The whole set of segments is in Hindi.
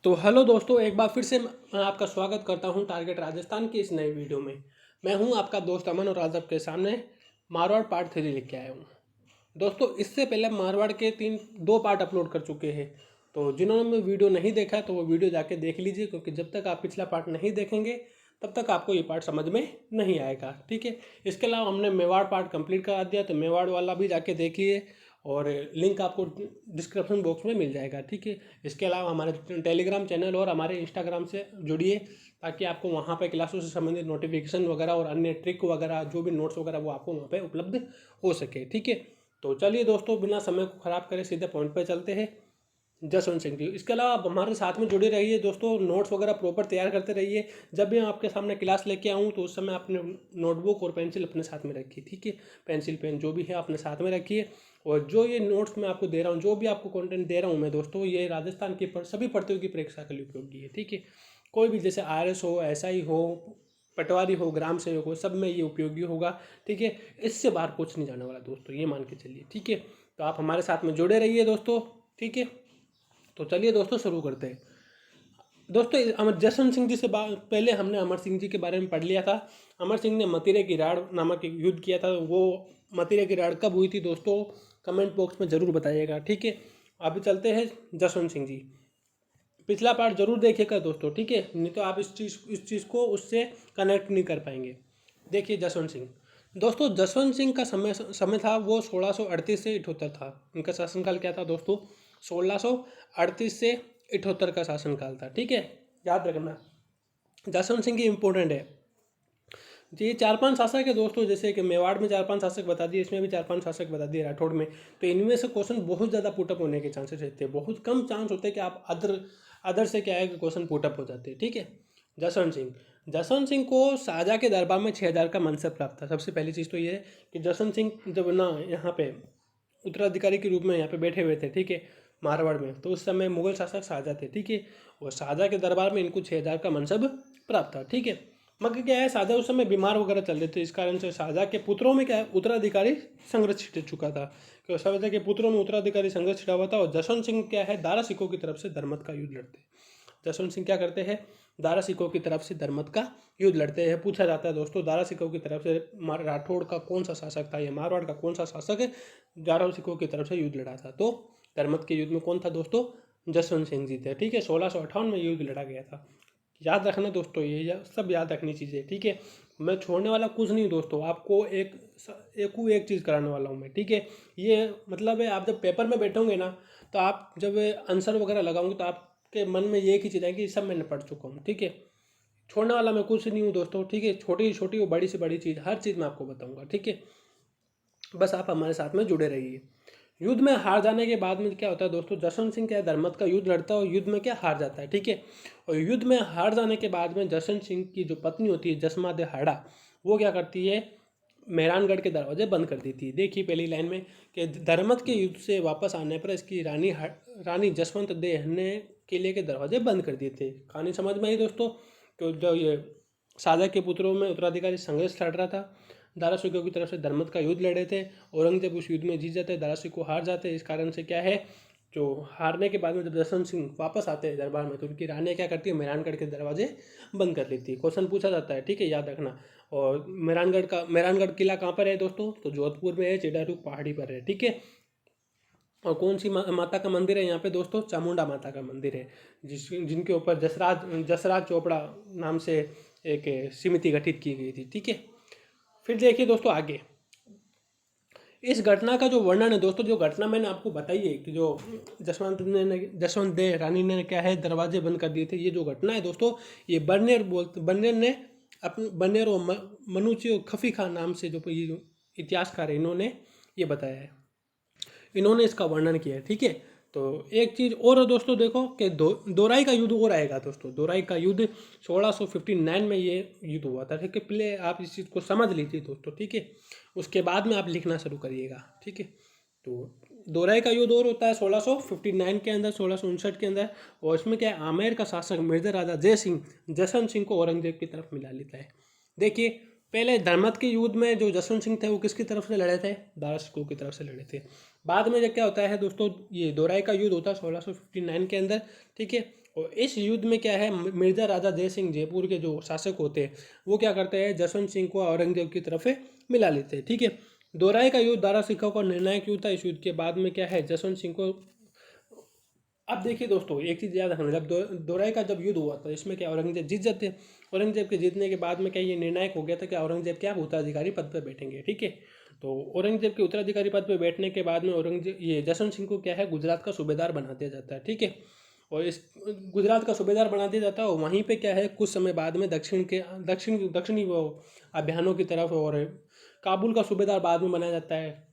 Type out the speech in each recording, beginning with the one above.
तो हेलो दोस्तों, एक बार फिर से मैं आपका स्वागत करता हूं टारगेट राजस्थान की इस नई वीडियो में। मैं हूं आपका दोस्त अमन और आज आपके सामने मारवाड़ पार्ट 3 लेके आया हूं। दोस्तों, इससे पहले मारवाड़ के दो पार्ट अपलोड कर चुके हैं। तो जिन्होंने वीडियो नहीं देखा तो वो वीडियो जाके देख लीजिए, क्योंकि जब तक आप पिछला पार्ट नहीं देखेंगे तब तक आपको ये पार्ट समझ में नहीं आएगा। ठीक है। इसके अलावा हमने मेवाड़ पार्ट कंप्लीट करा दिया, तो मेवाड़ वाला भी जाके देखिए और लिंक आपको डिस्क्रिप्शन बॉक्स में मिल जाएगा। ठीक है। इसके अलावा हमारे टेलीग्राम चैनल और हमारे इंस्टाग्राम से जुड़िए, ताकि आपको वहाँ पे क्लासों से संबंधित नोटिफिकेशन वगैरह और अन्य ट्रिक वगैरह जो भी नोट्स वगैरह वो आपको वहाँ पे उपलब्ध हो सके। ठीक है। तो चलिए दोस्तों, बिना समय को ख़राब करे सीधे पॉइंट पे चलते हैं। जसवंत सिंह जी, इसके अलावा आप हमारे साथ में जुड़े रहिए दोस्तों, नोट्स वगैरह प्रॉपर तैयार करते रहिए। जब भी मैं आपके सामने क्लास लेके आऊँ तो उस समय अपने नोटबुक और पेंसिल अपने साथ में रखिए। ठीक है। पेंसिल पेन जो भी है अपने साथ में रखिए। और जो ये नोट्स मैं आपको दे रहा हूँ, जो भी आपको कंटेंट दे रहा हूँ मैं दोस्तों, ये राजस्थान की सभी प्रतियोगी परीक्षा के लिए उपयोगी है। ठीक है। कोई भी, जैसे RS हो, SI हो, पटवारी हो, ग्राम सेवक हो, सब में ये उपयोगी होगा। ठीक है। इससे बाहर कुछ नहीं जाने वाला दोस्तों, ये मान के चलिए। ठीक है। तो आप हमारे साथ में जुड़े रहिए दोस्तों। ठीक है। तो चलिए दोस्तों, शुरू करते हैं। दोस्तों, अमर जसवंत सिंह जी से पहले हमने अमर सिंह जी के बारे में पढ़ लिया था। अमर सिंह ने मतीरे की राड़ नामक एक युद्ध किया था। वो मतीरे की राड़ कब हुई थी दोस्तों, कमेंट बॉक्स में ज़रूर बताइएगा। ठीक है। अभी चलते हैं जसवंत सिंह जी। पिछला पार्ट जरूर देखिएगा दोस्तों। ठीक है। नहीं तो आप इस चीज़ को उससे कनेक्ट नहीं कर पाएंगे। देखिए जसवंत सिंह। दोस्तों, जसवंत सिंह का समय समय था वो 1638 से 78 था। उनका शासनकाल क्या था दोस्तों, 1638 से 78 का शासनकाल था। ठीक है। याद रखना, जसवंत सिंह की इंपॉर्टेंट है। ये 4-5 शासक है दोस्तों, जैसे कि मेवाड़ में 4-5 शासक बता दिए, इसमें भी 4-5 शासक बता दिए राठौड़ में। तो इनमें से क्वेश्चन बहुत ज़्यादा पुटअप होने के चांसेस रहते हैं। बहुत कम चांस होते हैं कि आप अदर से क्या है कि क्वेश्चन पुटअप हो जाते हैं। ठीक है। जसवंत सिंह को शाहजहाँ के दरबार में 6,000 का मनसब प्राप्त था। सबसे पहली चीज़ तो ये है कि जसवंत सिंह जब ना यहाँ पे उत्तराधिकारी के रूप में यहाँ पे बैठे हुए थे। ठीक है। मारवाड़ में, तो उस समय मुगल शासक शाहजहाँ थे। ठीक है। और शाहजहाँ के दरबार में इनको 6,000 का मनसब प्राप्त था। ठीक है। मगर क्या है, शाहजहाँ उस समय बीमार वगैरह चल रहे थे, इस कारण से शाहजहाँ के पुत्रों में क्या है, उत्तराधिकारी संघर्ष छिड़ चुका था। क्योंकि शाहजहाँ के पुत्रों में उत्तराधिकारी संघर्ष छिड़ा हुआ था। और जसवंत सिंह क्या है, दारा सिकों की तरफ से धर्मत का युद्ध लड़ते। जसवंत सिंह क्या करते हैं, दारा सिकों की तरफ से धर्मत का युद्ध लड़ते हैं। पूछा जाता है दोस्तों, दारा सिकों की तरफ से राठौड़ का कौन सा शासक था, या मारवाड़ का कौन सा शासक है दारा सिकों की तरफ से युद्ध लड़ा था। तो धर्मत के युद्ध में कौन था दोस्तों, जसवंत सिंह जी थे। ठीक है। 1658 में युद्ध लड़ा गया था। याद रखना दोस्तों, ये सब याद रखनी चीज़ें। ठीक है। मैं छोड़ने वाला कुछ नहीं दोस्तों, आपको एक चीज़ कराने वाला हूँ मैं। ठीक है। ये मतलब है, आप जब पेपर में बैठोगे ना, तो आप जब आंसर वगैरह लगाओगे तो आपके मन में ये की चीज़ है कि सब मैंने पढ़ चुका हूँ। ठीक है। छोड़ने वाला मैं कुछ नहीं हूँ दोस्तों। ठीक है। छोटी छोटी और बड़ी से बड़ी चीज़, हर चीज़ मैं आपको बताऊँगा। ठीक है। बस आप हमारे साथ में जुड़े रहिए। युद्ध में हार जाने के बाद में क्या होता है दोस्तों, जसवंत सिंह क्या है, धर्मत का युद्ध लड़ता है और युद्ध में क्या हार जाता है। ठीक है। और युद्ध में हार जाने के बाद में जसवंत सिंह की जो पत्नी होती है जसमा दे हाड़ा, वो क्या करती है, मेहरानगढ़ के दरवाजे बंद कर देती है। देखिए पहली लाइन में कि धर्मत के युद्ध से वापस आने पर इसकी रानी जसवंत दे ने किले के दरवाजे बंद कर दिए थे। कहानी समझ में आई दोस्तों। तो जो ये शाहजहाँ के पुत्रों में उत्तराधिकारी संघर्ष लड़ रहा था, दारा सिकों की तरफ से धर्मत का युद्ध लड़े थे। औरंगजेब उस युद्ध में जीत जाते, दारा सिकों हार जाते। इस कारण से क्या है, जो हारने के बाद में जब जसवंत सिंह वापस आते हैं दरबार में, तो उनकी रानी क्या करती है, मेहरानगढ़ के दरवाजे बंद कर लेती है। क्वेश्चन पूछा जाता है। ठीक है। याद रखना। और मेहरानगढ़ किला कहाँ पर है दोस्तों, तो जोधपुर में है, चिडारू पहाड़ी पर है। ठीक है। और कौन सी माता का मंदिर है यहाँ पे दोस्तों, चामुंडा माता का मंदिर है, जिनके ऊपर जसराज चोपड़ा नाम से एक समिति गठित की गई थी। ठीक है। फिर देखिए दोस्तों आगे, इस घटना का जो वर्णन है दोस्तों, जो घटना मैंने आपको बताई है कि जो जसवंत दे रानी ने क्या है, दरवाजे बंद कर दिए थे, ये जो घटना है दोस्तों, ये बर्नेर ने अपने बर्नेर और मनुची और खफी खान नाम से ये जो इतिहासकार है, इन्होंने ये बताया है, इन्होंने इसका वर्णन किया है। ठीक है। तो एक चीज़ और है दोस्तों, देखो कि दोराई का युद्ध और आएगा दोस्तों। दोराई का युद्ध 1659 में ये युद्ध हुआ था। ठीक है। पहले आप इस चीज़ को समझ लीजिए दोस्तों। ठीक है। उसके बाद में आप लिखना शुरू करिएगा। ठीक है। तो दोराई का युद्ध और होता है 1659 के अंदर, 1659 के अंदर। और इसमें क्या है, आमेर का शासक मिर्जा राजा जय सिंह जसवंत सिंह को औरंगजेब की तरफ मिला लेता है। देखिए, पहले धर्मत के युद्ध में जो जसवंत सिंह थे वो किसकी तरफ से लड़े थे, दारा सिकों की तरफ से लड़े थे। बाद में जब क्या होता है दोस्तों, ये दोराई का युद्ध होता है 1659 के अंदर। ठीक है। और इस युद्ध में क्या है, मिर्जा राजा जय सिंह जयपुर के जो शासक होते हैं वो क्या करते हैं, जसवंत सिंह को औरंगजेब की तरफ मिला लेते हैं। ठीक है, दोराई का युद्ध दारा सिक्का का निर्णायक युद्ध था। इस युद्ध के बाद में क्या है, जसवंत सिंह को, अब देखिए दोस्तों एक चीज़ याद रखना, जब दोराई का जब युद्ध हुआ था इसमें क्या औरंगजेब जीत जाते हैं। औरंगजेब के जीतने के बाद में क्या ये निर्णायक हो गया था कि औरंगजेब क्या उत्तराधिकारी पद पर बैठेंगे। ठीक है, तो औरंगजेब के उत्तराधिकारी पद पर बैठने के बाद में औरंगजेब ये जसवंत सिंह को क्या है, गुजरात का सूबेदार बना दिया जाता है। ठीक है, और इस गुजरात का सूबेदार बना दिया जाता है और वहीं पे क्या है, कुछ समय बाद में दक्षिणी वो अभियानों की तरफ और काबुल का सूबेदार बाद में बनाया जाता है।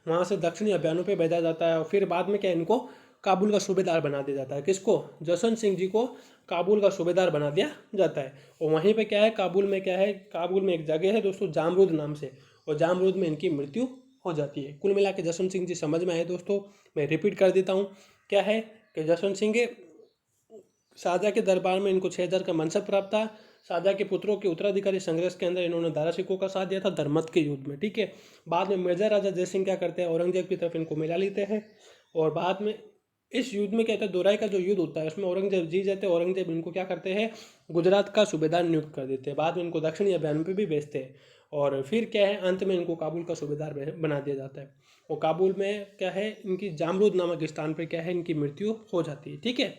वहाँ से दक्षिणी अभियानों पे भेजा जाता है और फिर बाद में क्या इनको काबुल का सूबेदार बना दिया जाता है। किसको, जसवंत सिंह जी को काबुल का सूबेदार बना दिया जाता है। और वहीं पे क्या है, काबुल में क्या है, काबुल में एक जगह है दोस्तों जामरूद नाम से, और जामरूद में इनकी मृत्यु हो जाती है। कुल मिला के जसवंत सिंह जी समझ में आए दोस्तों। मैं रिपीट कर देता हूँ, क्या है कि जसवंत सिंह के शाहजहाँ के दरबार में इनको 6000 का मनसब प्राप्त था। शाहजहाँ के पुत्रों के उत्तराधिकारी संघर्ष के अंदर इन्होंने दारा सिकों का साथ दिया था धर्मत के युद्ध में। ठीक है, बाद में मिर्जा राजा जय सिंह क्या करते हैं, औरंगजेब की तरफ इनको मिला लेते हैं और बाद में इस युद्ध में क्या कहते हैं, दोराई का जो युद्ध होता है उसमें औरंगजेब जीत जाते हैं। औरंगजेब इनको क्या करते हैं, गुजरात का सूबेदार नियुक्त कर देते हैं। बाद में इनको दक्षिणी अभियान पर भी भेजते हैं और फिर क्या है, अंत में इनको काबुल का सूबेदार बना दिया जाता है। और काबुल में क्या है, इनकी जामरूद नामक स्थान पर क्या है, इनकी मृत्यु हो जाती है। ठीक है,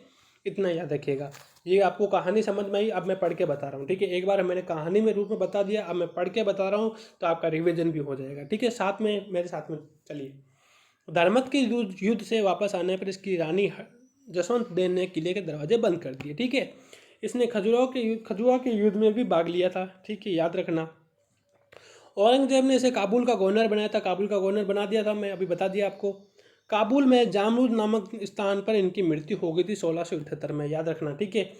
इतना याद रखिएगा। ये आपको कहानी समझ में आई, अब मैं पढ़ के बता रहा हूँ। ठीक है, एक बार मैंने कहानी में रूप में बता दिया, अब मैं पढ़ के बता रहा हूँ तो आपका रिवीजन भी हो जाएगा। ठीक है, साथ में मेरे साथ में चलिए। धर्मत के युद्ध से वापस आने पर इसकी रानी जसवंत देव ने किले के दरवाजे बंद कर दिए। ठीक है, इसने खजुराहो के युद्ध में भी भाग लिया था। ठीक है, याद रखना। औरंगजेब ने इसे काबुल का गवर्नर बनाया था, काबुल का गवर्नर बना दिया था, मैं अभी बता दिया आपको। काबुल में जामरूद नामक स्थान पर इनकी मृत्यु हो गई थी 1678 में, याद रखना। ठीक है,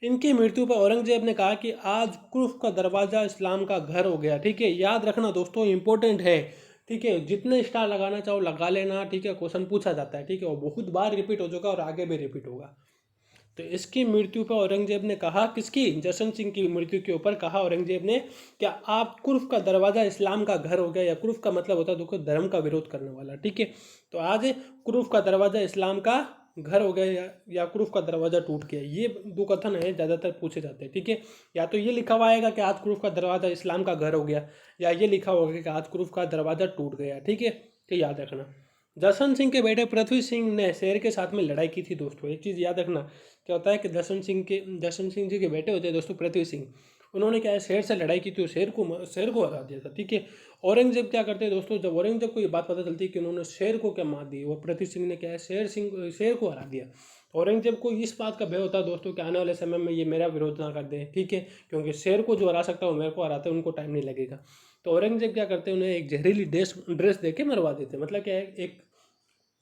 इनकी मृत्यु पर औरंगजेब ने कहा कि आज कुर्फ का दरवाज़ा इस्लाम का घर हो गया। ठीक है, याद रखना दोस्तों, इंपॉर्टेंट है। ठीक है, जितने स्टार लगाना चाहो लगा लेना। ठीक है, क्वेश्चन पूछा जाता है। ठीक है, और बहुत बार रिपीट हो चुका और आगे भी रिपीट होगा। तो इसकी मृत्यु पर औरंगजेब ने कहा, किसकी, जसवंत सिंह की मृत्यु के ऊपर कहा औरंगजेब ने, क्या आप कुर्फ का दरवाज़ा इस्लाम का घर हो गया, या कुर्फ का मतलब होता है देखो धर्म का विरोध करने वाला। ठीक है, तो आज कुर्फ का दरवाज़ा इस्लाम का घर हो गया या कुर्फ का दरवाज़ा टूट गया, ये दो कथन है ज़्यादातर पूछे जाते हैं। ठीक है, या तो ये लिखा हुआ आएगा कि आज कुर्फ का दरवाज़ा इस्लाम का घर हो गया, या ये लिखा होगा कि आज कुर्फ का दरवाज़ा टूट गया। ठीक है, तो याद रखना। जसवंत सिंह के बेटे पृथ्वी सिंह ने शेर के साथ में लड़ाई की थी दोस्तों। एक चीज़ याद रखना, क्या होता है कि जसवंत सिंह जी के बेटे होते हैं दोस्तों पृथ्वी सिंह, उन्होंने क्या है शेर से लड़ाई की थी और शेर को हरा दिया था। ठीक है, औरंगजेब क्या करते हैं दोस्तों, जब औरंगजेब को ये बात पता चलती है कि उन्होंने शेर को क्या मार दी और पृथ्वी सिंह ने क्या है शेर को हरा दिया, औरंगजेब को इस बात का भय होता है दोस्तों कि आने वाले समय में ये मेरा विरोध ना कर दे। ठीक है, क्योंकि शेर को जो हरा सकता है वो मेरे को हराते हैं, उनको टाइम नहीं लगेगा। तो औरंगजेब क्या करते हैं, उन्हें एक जहरीली ड्रेस दे के मरवा देते हैं। मतलब क्या है, एक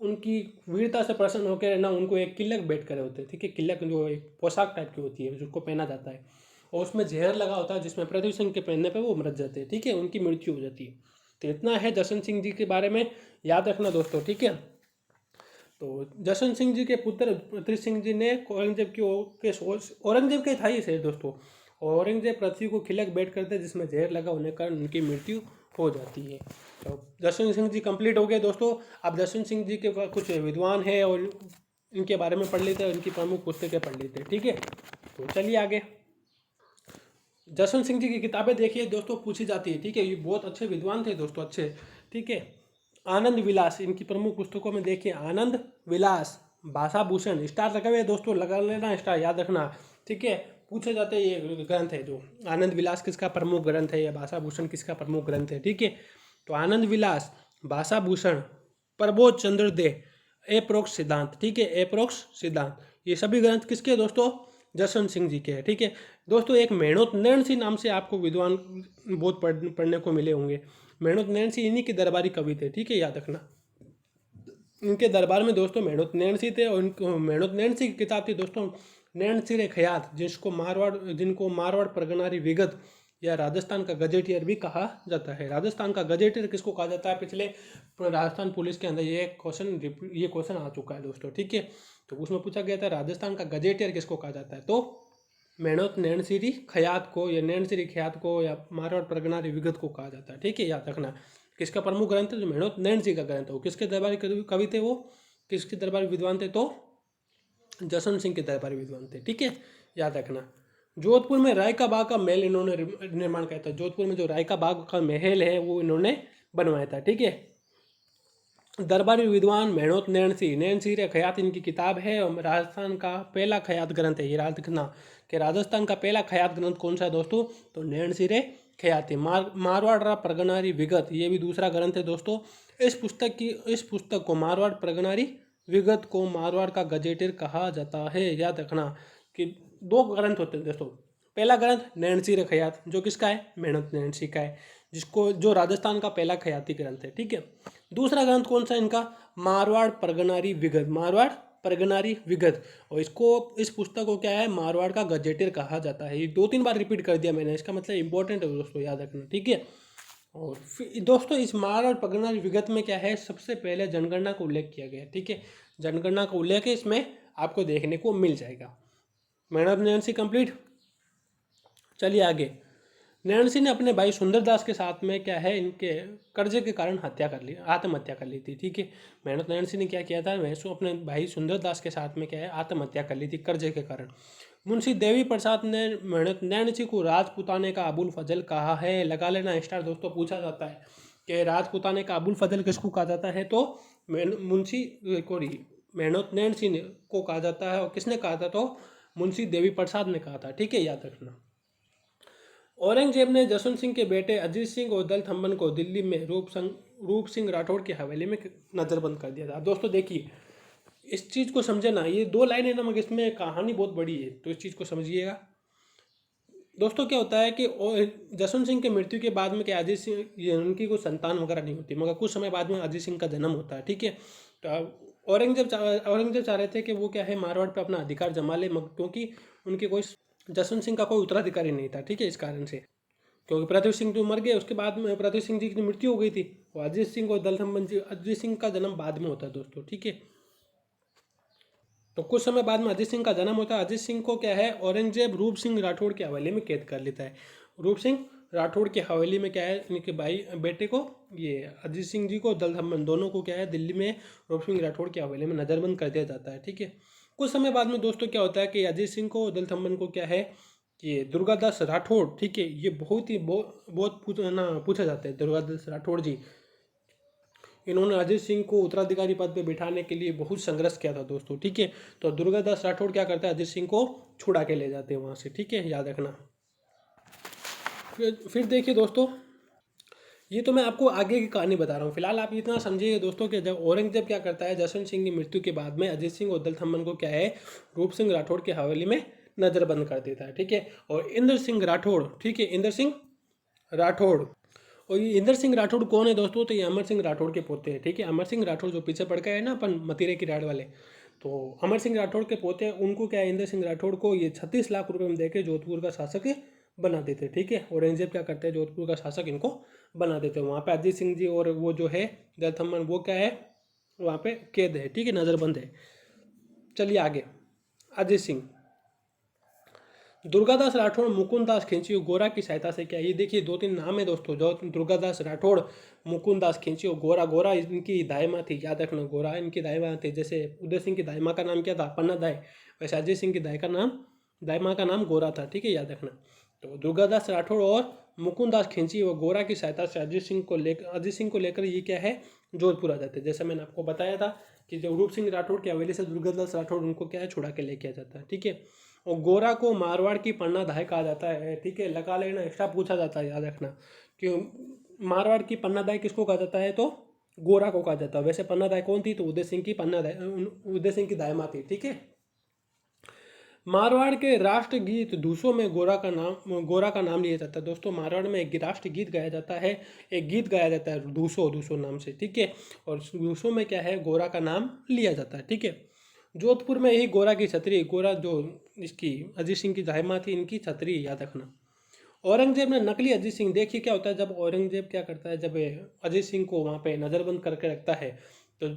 उनकी वीरता से प्रसन्न होकर ना उनको एक किल्लक बैठ करे होते हैं। ठीक है, किल्लक जो एक पोशाक टाइप की होती है जिसको पहना जाता है, और उसमें जहर लगा होता है जिसमें पृथ्वी सिंह के पहनने पे वो मर जाते हैं। ठीक है, उनकी मृत्यु हो जाती है। तो इतना है जसवंत सिंह जी के बारे में, याद रखना दोस्तों। ठीक है, तो जसवंत सिंह जी के पुत्र पृथ्वी सिंह जी ने औरंगजेब के था ही शेर दोस्तों, औरंगजेब पृथ्वी को खिलक बैठ करते जिसमें जहर लगा होने के कारण उनकी मृत्यु हो जाती है। तो जसवंत सिंह जी कंप्लीट हो गए दोस्तों। अब जसवंत सिंह जी के कुछ विद्वान हैं और इनके बारे में पढ़ लेते हैं, इनकी प्रमुख पुस्तकें पढ़ लेते हैं। ठीक है, तो चलिए आगे। जसवंत सिंह जी की किताबें देखिए दोस्तों, पूछी जाती है। ठीक है, ये बहुत अच्छे विद्वान थे दोस्तों, अच्छे। ठीक है, आनंद विलास इनकी प्रमुख पुस्तकों में देखिए, आनंद विलास, भाषा भूषण, स्टार लगा हुए दोस्तों, लगा लेना स्टार, याद रखना। ठीक है, पूछे जाते हैं ये ग्रंथ है जो आनंद विलास किसका प्रमुख ग्रंथ है या भाषा भूषण किसका प्रमुख ग्रंथ है। ठीक है, तो आनंद विलास, भाषा भूषण, प्रबोध चंद्र दे, एप्रोक्स सिद्धांत। ठीक है, एप्रोक्स सिद्धांत, ये सभी ग्रंथ किसके हैं दोस्तों, जसवंत सिंह जी के हैं। ठीक है दोस्तों, एक मेहनत नैण सिंह नाम से आपको विद्वान बहुत पढ़ने को मिले होंगे। मेहनत नैण सिंह इन्हीं के दरबारी कवि थे। ठीक है, याद रखना, इनके दरबार में दोस्तों मेहनत नैण सिंह थे और इनको मेहनत नैण सिंह की किताब थी दोस्तों नैण सिर खयात, जिनको मारवाड़ परगनारी विगत या राजस्थान का गजेटियर भी कहा जाता है। राजस्थान का गजेटियर किसको कहा जाता है, पिछले राजस्थान पुलिस के अंदर ये क्वेश्चन आ चुका है दोस्तों। ठीक है, तो उसमें पूछा गया था राजस्थान का गजेटियर किसको कहा जाता है, तो मेहनत नैणसिरी खयात को या नैणसिरी खयात को या मारवाड़ परगनारी विगत को कहा जाता है। ठीक है, याद रखना। किसका प्रमुख ग्रंथ है, जो मेहनत नैण सिंह का ग्रंथ है, वो किसके दरबारी कवि थे, वो किसके दरबारी विद्वान थे, तो जसवंत सिंह के दरबारी विद्वान थे। ठीक है, याद रखना। जोधपुर में राय का बाग का महल इन्होंने निर्माण किया था। जोधपुर में जो राय का बाग का महल है वो इन्होंने बनवाया था। ठीक है, दरबारी विद्वान मेहनत नैन सिंह। नैन सिंह रे खयात इनकी किताब है और राजस्थान का पहला खयात ग्रंथ है। ये याद रखना कि राजस्थान का पहला खयात ग्रंथ कौन सा है दोस्तों, तो नैन सिंह रे खयाती। मारवाड़ रा प्रगनारी विगत, ये भी दूसरा ग्रंथ है दोस्तों। इस पुस्तक को मारवाड़ प्रगनारी विगत को मारवाड़ का गजेटियर कहा जाता है। याद रखना कि दो ग्रंथ होते हैं दोस्तों। पहला ग्रंथ नैन सिंह रे खयात जो किसका है, मेहनत नैन सिंह का है, जिसको जो राजस्थान का पहला खयाती ग्रंथ है। ठीक है, दूसरा ग्रंथ कौन सा इनका, मारवाड़ प्रगनारी विगत। मारवाड़ प्रगनारी विगत, और इसको इस पुस्तक को क्या है, मारवाड़ का गजेटियर कहा जाता है। ये 2-3 बार रिपीट कर दिया मैंने, इसका मतलब इंपॉर्टेंट है दोस्तों, याद रखना। ठीक है, और फिर दोस्तों इस मारवाड़ प्रगनारी विगत में क्या है, सबसे पहले जनगणना का उल्लेख किया गया है। ठीक है, जनगणना का उल्लेख इसमें आपको देखने को मिल जाएगा। Madam Nancy complete. चलिए आगे। नैन सिंह ने अपने भाई सुंदरदास के साथ में क्या है, इनके कर्जे के कारण आत्महत्या कर ली थी। ठीक है, मेहनत नैन सिंह ने क्या किया था, वैसो अपने भाई सुंदरदास के साथ में क्या है, आत्महत्या कर ली थी कर्जे के कारण। मुंशी देवी प्रसाद ने मेहनत नैन सिंह को राजपुताने का अबुल फजल कहा है। लगा लेना स्टार दोस्तों, पूछा जाता है कि राजपुताने का अबुल फजल किसको कहा जाता है, तो मुंशी मेहनत नैन सिंह को कहा जाता है। और किसने कहा था, तो मुंशी देवी प्रसाद ने कहा था। ठीक है, याद रखना। औरंगजेब ने जसवंत सिंह के बेटे अजीत सिंह और दलथम्बन को दिल्ली में रूप सिंह राठौड़ की हवेली में नजरबंद कर दिया था। दोस्तों देखिए, इस चीज़ को समझे ना, ये 2 लाइनें ना, मगर इसमें कहानी बहुत बड़ी है, तो इस चीज़ को समझिएगा। दोस्तों क्या होता है कि जसवंत सिंह की मृत्यु के बाद में क्या, अजीत सिंह, ये उनकी कोई संतान वगैरह नहीं होती, मगर कुछ समय बाद में अजीत सिंह का जन्म होता है। ठीक है, तो औरंगजेब चाह रहे थे कि वो क्या है, मारवाड़ पर अपना अधिकार जमा ले, क्योंकि उनके कोई जसवंत सिंह का कोई उत्तराधिकारी नहीं था। ठीक है, इस कारण से, क्योंकि पृथ्वी सिंह जो मर गए, उसके बाद में पृथ्वी सिंह जी की मृत्यु हो गई थी, और अजीत सिंह और दलथम्बन जी, अजीत सिंह का जन्म बाद में होता है दोस्तों। ठीक है, तो कुछ समय बाद में अजीत सिंह का जन्म होता है। अजीत सिंह को क्या है, औरंगजेब रूप सिंह राठौड़ की हवेली में कैद कर लेता है। रूप सिंह राठौड़ की हवेली में क्या है, इनके भाई बेटे को, ये अजीत सिंह जी को, दलथम्बन दोनों को क्या है, दिल्ली में रूप सिंह राठौड़ की हवेली में नज़रबंद कर दिया जाता है। ठीक है, कुछ समय बाद में दोस्तों क्या होता है कि अजीत सिंह को, दलथम्बन को क्या है, ये दुर्गादास राठौड़, ठीक है, ये बहुत पूछा जाता है। दुर्गादास राठौड़ जी, इन्होंने अजीत सिंह को उत्तराधिकारी पद पे बिठाने के लिए बहुत संघर्ष किया था दोस्तों। ठीक है, तो दुर्गादास राठौड़ क्या करता है, अजीत सिंह को छुड़ा के ले जाते हैं वहाँ से। ठीक है, याद रखना। फिर देखिए दोस्तों, ये तो मैं आपको आगे की कहानी बता रहा हूँ, फिलहाल आप इतना समझिए दोस्तों कि जब औरंगजेब क्या करता है, जसवंत सिंह की मृत्यु के बाद में अजीत सिंह और दलथम्बन को क्या है, रूप सिंह राठौड़ की हवेली में नजरबंद कर देता है। ठीक है, और इंद्र सिंह राठौड़, ठीक है, इंद्र सिंह राठौड़, और ये इंद्र सिंह राठौड़ कौन है दोस्तों, तो ये अमर सिंह राठौड़ के पोते हैं। ठीक है, अमर सिंह राठौड़ जो पीछे पड़ गए हैं ना अपन, मतीरे की राड़ वाले, तो अमर सिंह राठौड़ के पोते हैं। उनको क्या है, इंद्र सिंह राठौड़ को ये 36 लाख रुपए में देके जोधपुर का शासक बना देते। ठीक है, औरंगजेब क्या करते हैं, जोधपुर का शासक इनको बना देते हैं। वहाँ पे अजीत सिंह जी और वो जो है दलथम्बन, वो क्या है, वहाँ पे कैद है। ठीक है, नज़रबंद है। चलिए आगे। अजीत सिंह, दुर्गादास राठौड़, मुकुंददास खिंची और गोरा की सहायता से क्या, ये देखिए 2-3 नाम है दोस्तों, जो दुर्गादास राठौड़, मुकुंददास खिंची और गोरा। गोरा इनकी दाई माँ थी, याद रखना, गोरा इनकी दाई माँ थी। जैसे उदय सिंह की दाई माँ का नाम क्या था, पन्ना दाई, वैसे अजय सिंह की दाई माँ का नाम गोरा था। ठीक है, याद रखना। तो दुर्गादास राठौड़ और मुकुंददास खिंची व गोरा की सहायता से अजीत सिंह को लेकर ये क्या है, जोधपुर आ जाते हैं। जैसे मैंने आपको बताया था कि जो रूप सिंह राठौड़ की हवेली से दुर्गादास राठौड़ उनको क्या है, छुड़ा के लेके आ जाता है। ठीक है, और गोरा को मारवाड़ की पन्ना दाई कहा जाता है। ठीक है, लगा लेना, एक्स्ट्रा पूछा जाता है, याद रखना कि मारवाड़ की पन्ना दाई किसको कहा जाता है, तो गोरा को कहा जाता है। वैसे पन्ना दाई कौन थी, तो उदय सिंह की दाई माँ थी। ठीक है, मारवाड़ के राष्ट्रगीत धूसों में गोरा का नाम लिया जाता है। दोस्तों मारवाड़ में एक राष्ट्रगीत गाया जाता है, एक गीत गाया जाता है धूसो नाम से। ठीक है, और धूसों में क्या है, गोरा का नाम लिया जाता है। ठीक है, जोधपुर में यही गोरा की छतरी, गोरा जो इसकी अजीत सिंह की दाहिमा थी, इनकी छतरी, याद रखना। औरंगजेब ने नकली अजीत सिंह, देखिए क्या होता है, जब औरंगजेब क्या करता है, जब अजीत सिंह को वहाँ पे नज़रबंद करके रखता है, तो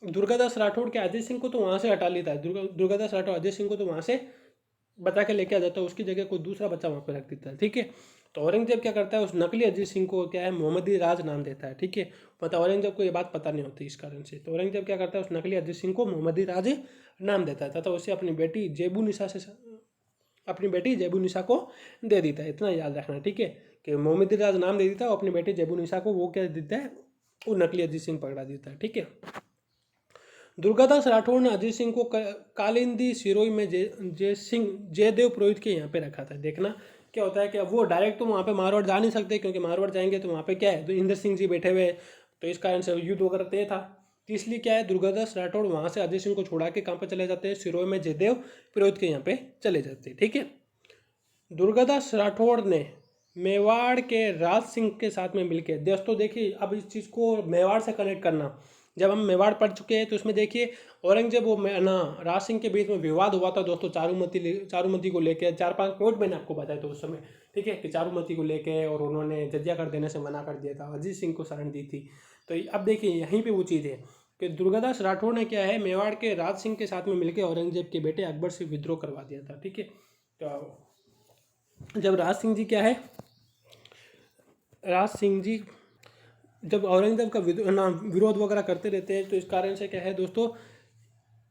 दुर्गादास राठौड़ के अजीत सिंह को तो वहाँ से हटा लेता है। दुर्गादास राठौड़ अजीत सिंह को तो वहाँ से बचा के लेके आ जाता है, उसकी जगह कोई दूसरा बच्चा वहाँ पे रख देता है। ठीक है, तो औरंगजेब क्या करता है, उस नकली अजीत सिंह को क्या है मोहम्मदी राज नाम देता है। ठीक है, मतलब औरंगजेब को ये बात पता नहीं होती इस कारण से। तो औरंगजेब क्या करता है, उस नकली अजीत सिंह को मोहम्मदी राज नाम देता है तथा उसे अपनी बेटी जेबू निसा को दे देता है। इतना याद रखना, ठीक है, कि मोहम्मदी राज नाम दे देता है और अपनी बेटी जेबू निसा को वो क्या देता है, वो नकली अजीत सिंह पकड़ा देता है। ठीक है, दुर्गादास राठौड़ ने अजीत सिंह को कालिंदी सिरोही में जयदेव पुरोहित के यहाँ पे रखा था। देखना क्या होता है कि अब वो डायरेक्ट तो वहाँ पे मारवाड़ जा नहीं सकते, क्योंकि मारवाड़ जाएंगे तो वहाँ पे क्या है, तो इंद्र सिंह जी बैठे हुए, तो इस कारण से युद्ध वगैरह तय था। तो इसलिए क्या है, दुर्गादास राठौड़ वहाँ से अजीत सिंह को छुड़ा के कहाँ पे चले जाते हैं, सिरोही में जयदेव पुरोहित के यहाँ पे चले जाते हैं। ठीक है, दुर्गादास राठौड़ ने मेवाड़ के राज सिंह के साथ में मिलकर, दोस्तों देखिए अब इस चीज़ को मेवाड़ से कनेक्ट करना, जब हम मेवाड़ पढ़ चुके हैं तो उसमें देखिए औरंगजेब वो ना राज सिंह के बीच में विवाद हुआ था दोस्तों, चारूमती को लेकर। 4-5 पॉइंट मैंने आपको बताया था उस समय, ठीक है, कि चारूमती को लेके, और उन्होंने जजिया कर देने से मना कर दिया था, अजीत सिंह को शरण दी थी। तो अब देखिए यहीं पे वो चीज़ है कि दुर्गादास राठौड़ ने क्या है, मेवाड़ के राज सिंह के साथ में मिलकर औरंगजेब के बेटे अकबर से विद्रोह करवा दिया था। ठीक है, तो जब राज सिंह जी क्या है, राज सिंह जी जब औरंगजेब का विरोध वगैरह करते रहते हैं, तो इस कारण से क्या है दोस्तों,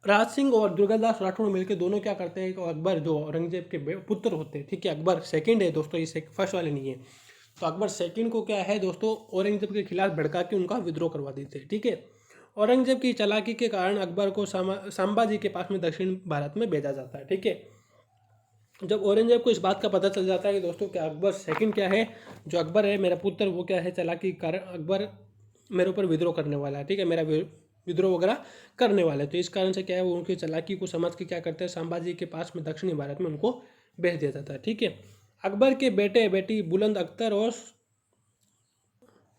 राज सिंह और दुर्गादास राठौड़ मिलकर दोनों क्या करते हैं, तो अकबर जो औरंगजेब के पुत्र होते हैं, ठीक है, अकबर सेकंड है दोस्तों, ये फर्स्ट वाले नहीं है, तो अकबर सेकंड को क्या है दोस्तों, औरंगजेब के खिलाफ भड़का के उनका विद्रोह करवा देते हैं। ठीक है, औरंगजेब की चालाकी के कारण अकबर को संभाजी के पास में दक्षिण भारत में भेजा जाता है। ठीक है, जब औरंगजेब को इस बात का पता चल जाता है कि दोस्तों क्या अकबर सेकंड क्या है, जो अकबर है मेरा पुत्र, वो क्या है चालाकी कारण अकबर मेरे ऊपर विद्रोह करने वाला है, ठीक है, मेरा विद्रोह वगैरह करने वाला है, तो इस कारण से क्या है वो उनकी चालाकी को समझ के क्या करते हैं, संभाजी के पास में दक्षिणी भारत में उनको भेज दिया जाता है। ठीक है, अकबर के बेटे बेटी बुलंद अख्तर और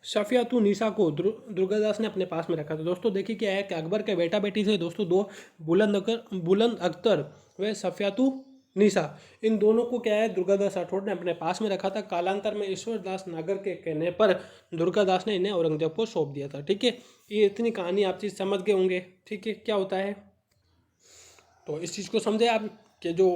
सफियातु निसा को दुर्गादास ने अपने पास में रखा था। दोस्तों देखिए क्या है कि अकबर के बेटा बेटी थे दोस्तों दो, बुलंद अख्तर व सफियातु निसा, इन दोनों को क्या है दुर्गादास राठौड़ ने अपने पास में रखा था। कालांतर में ईश्वरदास नागर के कहने पर दुर्गादास ने इन्हें औरंगजेब को सौंप दिया था। ठीक है, ये इतनी कहानी आप चीज़ समझ गए होंगे। ठीक है, क्या होता है, तो इस चीज़ को समझे आप कि जो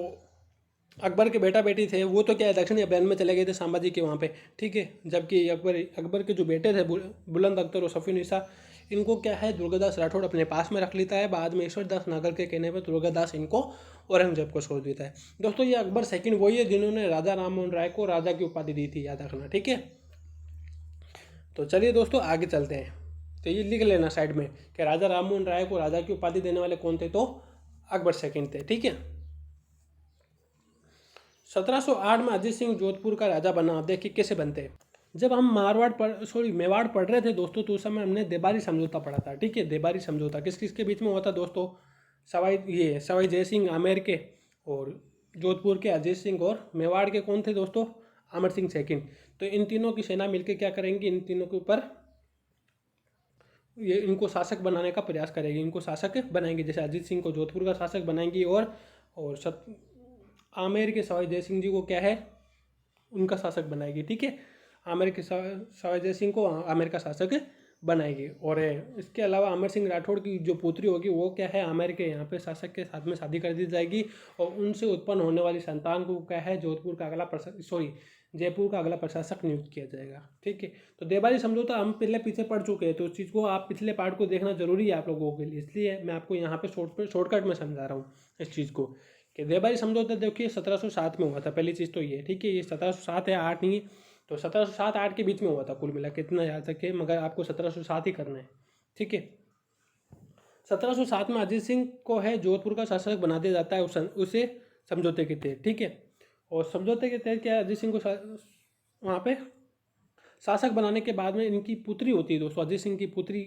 अकबर के बेटा बेटी थे वो तो क्या है दक्षिणी अभियान में चले गए थे संभाजी के वहाँ पे। ठीक है, जबकि अकबर के जो बेटे थे बुलंद अख्तर और सफ़ी निसा, इनको क्या है दुर्गादास राठौड़ अपने पास में रख लेता है। बाद में ईश्वरदास नागर के कहने पर दुर्गादास इनको औरंगजेब को छोड़ देता है। दोस्तों ये अकबर सेकंड वही है जिन्होंने राजा राममोहन राय को राजा की उपाधि दी थी, याद रखना। ठीक है, तो चलिए दोस्तों आगे चलते हैं। तो ये लिख लेना साइड में कि राजा राममोहन राय को राजा की उपाधि देने वाले कौन थे, तो अकबर सेकंड थे। ठीक है, 1708 में अजीत सिंह जोधपुर का राजा बना। आप देखिए कैसे बनते हैं। जब हम मेवाड़ पढ़ रहे थे दोस्तों, तो उस समय हमने देबारी समझौता पढ़ा था। ठीक है, देबारी समझौता किस किस के बीच में हुआ था दोस्तों, सवाई जय सिंह आमेर के, और जोधपुर के अजीत सिंह, और मेवाड़ के कौन थे दोस्तों, अमर सिंह सेकंड। तो इन तीनों की सेना मिलकर क्या करेंगी, इन तीनों के ऊपर ये इनको शासक बनाने का प्रयास करेगी, इनको शासक बनाएंगे। जैसे अजीत सिंह को जोधपुर का शासक बनाएंगी, और आमेर के सवाई जय सिंह जी को क्या है उनका शासक बनाएगी। ठीक है, आमेर के सवाई जय सिंह को आमेर का शासक बनाएगी। और इसके अलावा अमर सिंह राठौड़ की जो पुत्री होगी वो क्या है आमेर के यहाँ पे शासक के साथ में शादी कर दी जाएगी, और उनसे उत्पन्न होने वाली संतान को क्या है जयपुर का अगला प्रशासक नियुक्त किया जाएगा। ठीक है, तो देबारी समझौता हम पहले पीछे पढ़ चुके हैं, तो उस चीज़ को आप पिछले पार्ट को देखना जरूरी है आप लोगों के लिए, इसलिए मैं आपको यहाँ पे शॉर्टकट में समझा रहा हूँ इस चीज़ को कि देबारी समझौता देखिए 1707 में हुआ था। पहली चीज़ तो ये, ठीक है, ये 1707 है, 8 नहीं, तो 1707-8 के बीच में हुआ था कुल मिला के, इतना याद रखें, मगर आपको 1707 ही करना है। ठीक है, 1707 में अजीत सिंह को है जोधपुर का शासक बना दिया जाता है उसे समझौते के तहत। ठीक है, और समझौते के तहत क्या अजीत सिंह को वहाँ पे शासक बनाने के बाद में इनकी पुत्री होती है दोस्तों, अजीत सिंह की पुत्री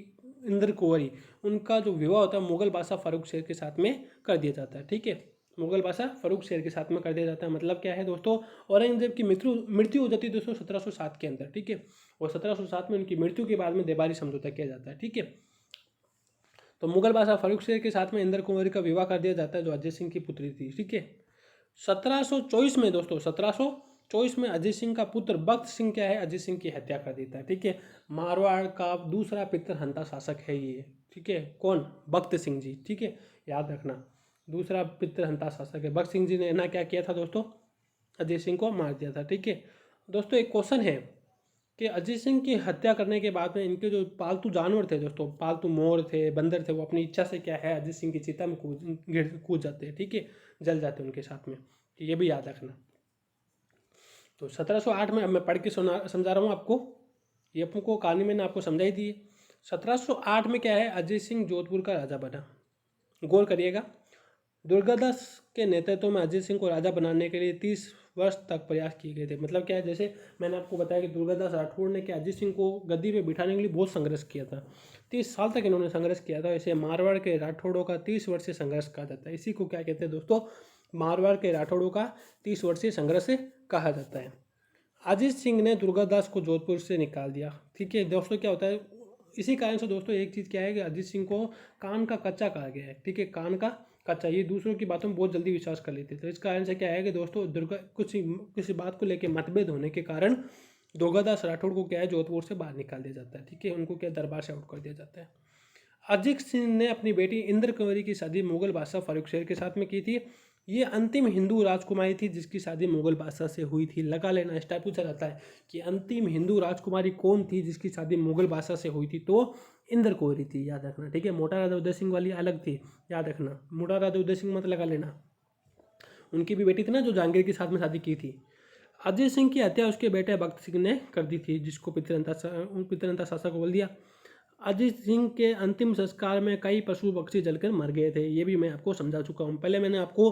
इंद्र कुंवरी, उनका जो विवाह होता है मुगल बादशाह फारूक शेर के साथ में कर दिया जाता है। ठीक है, मुगल बादशाह फारूक शेर के साथ में कर दिया जाता है। मतलब क्या है दोस्तों, औरंगजेब की मृत्यु हो जाती है दोस्तों 1707 के अंदर। ठीक है, और 1707 में उनकी मृत्यु के बाद में देबारी समझौता किया जाता है। ठीक है, तो मुगल बादशाह फारूक शेर के साथ में इंद्र कुंवरी का विवाह कर दिया जाता है जो अजीत सिंह की पुत्री थी। ठीक है, 1724 में दोस्तों 1724 में अजीत सिंह का पुत्र बख्त सिंह क्या है अजीत सिंह की हत्या कर देता है। ठीक है, मारवाड़ का दूसरा पितृहंता शासक है ये। ठीक है, कौन, बख्त सिंह जी। ठीक है, याद रखना, दूसरा पितृहंता शासक है। बख्त सिंह जी ने ना क्या किया था दोस्तों, अजीत सिंह को मार दिया था। ठीक है, दोस्तों एक क्वेश्चन है कि अजीत सिंह की हत्या करने के बाद में इनके जो पालतू जानवर थे दोस्तों, पालतू मोर थे, बंदर थे, वो अपनी इच्छा से क्या है अजीत सिंह की चिता में कूद जाते हैं, ठीक है, जल जाते हैं उनके साथ में, ये भी याद रखना। तो 1708 में, अब मैं पढ़ के समझा रहा हूँ आपको, ये आपको कहानी मैंने आपको समझाई दी है। 1708 में क्या है, अजीत सिंह जोधपुर का राजा बना। गौर करिएगा, दुर्गादास के नेतृत्व में अजीत सिंह को राजा बनाने के लिए 30 वर्ष तक प्रयास किए गए थे। मतलब क्या है, जैसे मैंने आपको बताया कि दुर्गादास राठौड़ ने क्या अजीत सिंह को गद्दी पे बिठाने के लिए बहुत संघर्ष किया था, 30 साल तक इन्होंने संघर्ष किया था। इसे मारवाड़ के राठौड़ों का 30 वर्षीय संघर्ष कहा जाता है। इसी को क्या कहते हैं दोस्तों, मारवाड़ के राठौड़ों का 30 वर्षीय संघर्ष कहा जाता है। अजीत सिंह ने दुर्गादास को जोधपुर से निकाल दिया, ठीक है दोस्तों। क्या होता है, इसी कारण से दोस्तों एक चीज़ क्या है कि अजीत सिंह को कान का कच्चा कहा गया है, ठीक है, कान का कच्चा। ये दूसरों की बातों में बहुत जल्दी विश्वास कर लेते थे, तो इस कारण से क्या है कि दोस्तों किसी बात को लेकर मतभेद होने के कारण दुर्गादास राठौड़ को क्या है जोधपुर से बाहर निकाल दिया जाता है, ठीक है, उनको क्या दरबार से आउट कर दिया जाता है। अजीत सिंह ने अपनी बेटी इंद्र कुंवरी की शादी मुगल बादशाह फारूक शेर के साथ में की थी। ये अंतिम हिंदू राजकुमारी थी जिसकी शादी मुगल बादशाह से हुई थी। लगा लेना, इस टाइप पूछा जाता है कि अंतिम हिंदू राजकुमारी कौन थी जिसकी शादी मुगल बादशाह से हुई थी, तो इंद्र कुंवरी थी, याद रखना, ठीक है। मोटा राजा उदय सिंह वाली अलग थी, याद रखना, मोटा राजा उदय सिंह मत लगा लेना, उनकी भी बेटी थी ना जो जहांगीर के साथ में शादी की थी। अजीत सिंह की हत्या उसके बेटे भगत सिंह ने कर दी थी, जिसको पितरंता शासक बोल दिया। अजीत सिंह के अंतिम संस्कार में कई पशु पक्षी जलकर मर गए थे, ये भी मैं आपको समझा चुका हूँ। पहले मैंने आपको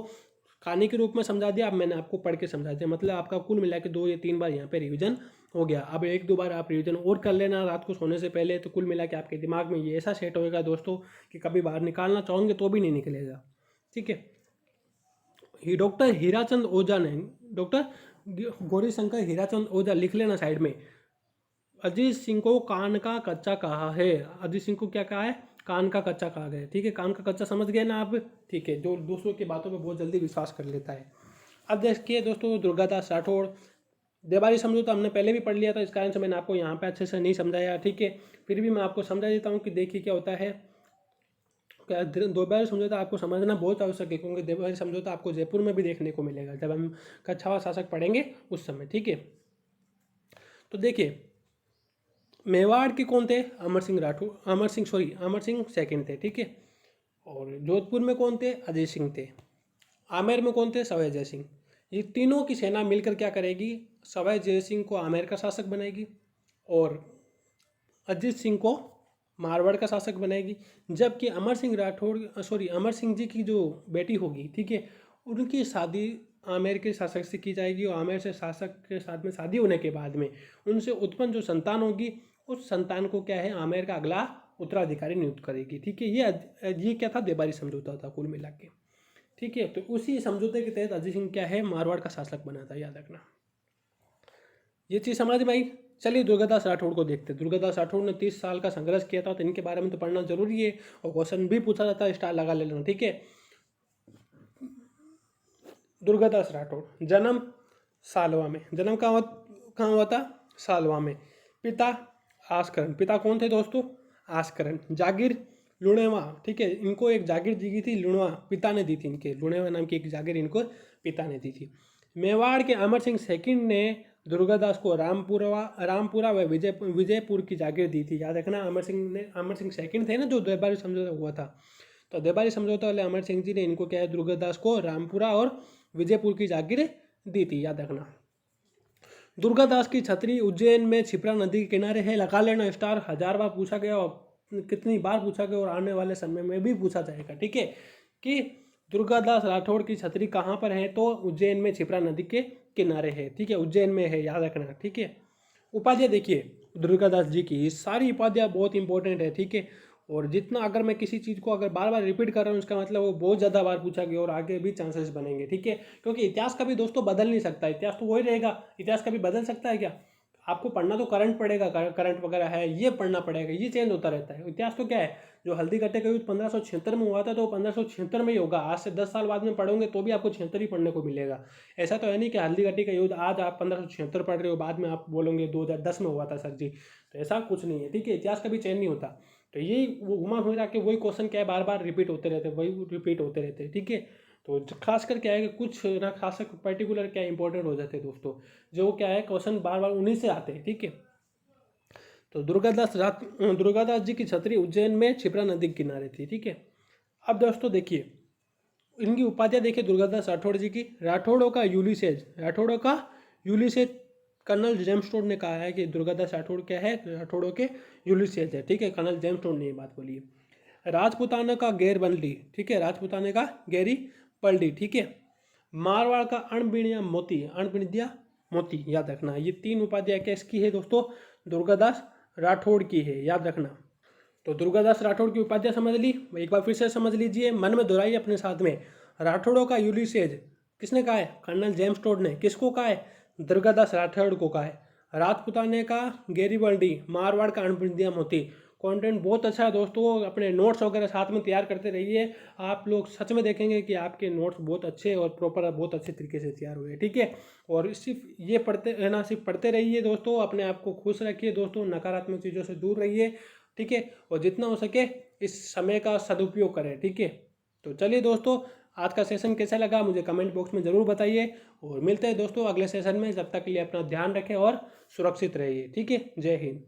कहानी के रूप में समझा दिया, अब मैंने आपको पढ़ के समझा दिया। मतलब आपका कुल मिला के 2 या 3 बार यहाँ पे रिवीजन हो गया। अब 1-2 बार आप रिवीजन और कर लेना रात को सोने से पहले, तो कुल मिला के आपके दिमाग में ये ऐसा सेट होएगा दोस्तों कि कभी बाहर निकालना चाहोगे तो भी नहीं निकलेगा, ठीक है। डॉक्टर हीराचंद ओझा ने, डॉक्टर गौरीशंकर हीराचंद ओझा, लिख लेना साइड में, अजीत सिंह को कान का कच्चा कहा है। अजीत सिंह को क्या कहा है, कान का कच्चा कहा गया, ठीक है। कान का कच्चा समझ गए ना आप, ठीक है, जो दूसरों की बातों पे बहुत जल्दी विश्वास कर लेता है। अब देखिए दोस्तों, दुर्गादास राठौड़, देवारी समझौता हमने पहले भी पढ़ लिया था, इस कारण से मैंने आपको यहाँ पे अच्छे से नहीं समझाया, ठीक है। फिर भी मैं आपको समझा देता हूँ कि देखिए क्या होता है। देवारी समझौता आपको समझना बहुत आवश्यक है, क्योंकि देवारी समझौता आपको जयपुर में भी देखने को मिलेगा जब हम कच्छावा शासक पढ़ेंगे उस समय, ठीक है। तो देखिए, मेवाड़ के कौन थे, अमर सिंह सेकंड थे, ठीक है। और जोधपुर में कौन थे, अजय सिंह थे। आमेर में कौन थे, सवाई जय सिंह। ये तीनों की सेना मिलकर क्या करेगी, सवाई जय सिंह को आमेर का शासक बनाएगी और अजीत सिंह को मारवाड़ का शासक बनाएगी। जबकि अमर सिंह जी की जो बेटी होगी, ठीक है, उनकी शादी आमेर के शासक से की जाएगी और आमेर से शासक के साथ में शादी होने के बाद में उनसे उत्पन्न जो संतान होगी, उस संतान को क्या है, आमेर का अगला उत्तराधिकारी नियुक्त करेगी, ठीक है। ये क्या था, देवारी समझौता था कुल मिला के, ठीक है। तो उसी समझौते के तहत अजीत सिंह क्या है, मारवाड़ का शासक बना था, याद रखना। ये चीज़ समझ में आई। चलिए दुर्गादास राठौड़ को देखते हैं। दुर्गादास राठौड़ ने 30 साल का संघर्ष किया था, तो इनके बारे में तो पढ़ना जरूरी है और क्वेश्चन भी पूछा जाता है, स्टार लगा लेना, ठीक है। दुर्गादास राठौड़, जन्म सालवा में, जन्म कहाँ हुआ था, सालवा में। पिता आस्करण, पिता कौन थे दोस्तों, आस्करण। जागीर लुणेवा, ठीक है, इनको एक जागीर दी गई थी, लुणवा पिता ने दी थी इनके, लुणेवा नाम की एक जागीर इनको पिता ने दी थी। मेवाड़ के अमर सिंह सेकंड ने दुर्गादास को रामपुरा व विजयपुर की जागीर दी थी, याद रखना। अमर सिंह सेकंड थे ना जो देवारी समझौता हुआ था, तो देवारी समझौता वाले अमर सिंह जी ने इनको क्या है, दुर्गादास को रामपुरा और विजयपुर की जागीर दी थी, याद रखना। दुर्गादास की छतरी उज्जैन में छिपरा नदी के किनारे है, लगा लेना स्टार। 1000 बार पूछा गया और कितनी बार पूछा गया और आने वाले समय में भी पूछा जाएगा, ठीक है, कि दुर्गादास राठौड़ की छतरी कहाँ पर है, तो उज्जैन में छिपरा नदी के किनारे है, ठीक है, उज्जैन में है, याद रखना, ठीक है। उपाध्याय देखिए दुर्गादास जी की, सारी उपाध्याय बहुत इंपॉर्टेंट है, ठीक है। और जितना अगर मैं किसी चीज़ को अगर बार बार रिपीट कर रहा हूँ, उसका मतलब वो बहुत ज़्यादा बार पूछा गया और आगे भी चांसेस बनेंगे, ठीक है। क्योंकि इतिहास कभी दोस्तों बदल नहीं सकता, इतिहास तो वही रहेगा, इतिहास कभी बदल सकता है क्या। आपको पढ़ना तो करंट पड़ेगा, करंट वगैरह है ये पढ़ना पड़ेगा, ये चेंज होता रहता है। इतिहास तो क्या है, जो हल्दी घाटी का युद्ध 1576 में हुआ था तो 1576 में ही होगा। आज से 10 साल बाद में पढ़ोगे तो भी आपको 76 ही पढ़ने को मिलेगा। ऐसा तो है नहीं कि हल्दी घाटी का युद्ध आज आप 1576 पढ़ रहे हो, बाद में आप बोलोगे 2010 में हुआ था सर जी, तो ऐसा कुछ नहीं है, ठीक है। इतिहास कभी चेंज नहीं होता। तो यही वो घुमा फिरा के वही क्वेश्चन क्या है, बार बार रिपीट होते रहते, वही रिपीट होते रहते, ठीक है। तो खासकर क्या है कि कुछ ना खास पर्टिकुलर क्या इंपॉर्टेंट हो जाते हैं दोस्तों, जो क्या है क्वेश्चन बार बार उन्हीं से आते हैं, ठीक है। तो दुर्गादास जी की छतरी उज्जैन में क्षिप्रा नदी के किनारे थी, ठीक है। अब दोस्तों देखिए, इनकी उपाधियाँ देखिए दुर्गादास राठौड़ जी की। राठौड़ों का यूलिसेज कर्नल जेम्स टोड ने कहा है कि दुर्गादास राठौड़ क्या है, राठौड़ों के यूलिसेज है, ठीक है। कर्नल जेम्स टोड ने ये बात बोली है। राजपूताना का गैरबंडी, ठीक है, राजपूताना का गैरी पल्डी, ठीक है। मारवाड़ का अणबिणिया मोती, याद रखना। ये 3 उपाधियाँ किसकी है दोस्तों, दुर्गादास राठौड़ की है, याद रखना। तो दुर्गादास राठौड़ की उपाधियाँ समझ ली, एक बार फिर से समझ लीजिए, मन में दोहराइए अपने साथ में। राठौड़ों का यूलिसेज किसने कहा है, कर्नल जेम्स टोड ने। किसको कहा है, दुर्गादास राठौड़ को कहा है। राजपूताने का गैरीबल्डी, मारवाड़ का अणबिंदिया मोती। कंटेंट बहुत अच्छा है दोस्तों, अपने नोट्स वगैरह साथ में तैयार करते रहिए। आप लोग सच में देखेंगे कि आपके नोट्स बहुत अच्छे और प्रॉपर बहुत अच्छे तरीके से तैयार हुए, ठीक है। और सिर्फ ये पढ़ते रहना, सिर्फ पढ़ते रहिए दोस्तों, अपने आप को खुश रखिए दोस्तों, नकारात्मक चीज़ों से दूर रहिए, ठीक है। और जितना हो सके इस समय का सदुपयोग करें, ठीक है। तो चलिए दोस्तों, आज का सेशन कैसा लगा मुझे कमेंट बॉक्स में ज़रूर बताइए, और मिलते हैं दोस्तों अगले सेशन में। जब तक के लिए अपना ध्यान रखें और सुरक्षित रहिए, ठीक है। जय हिंद।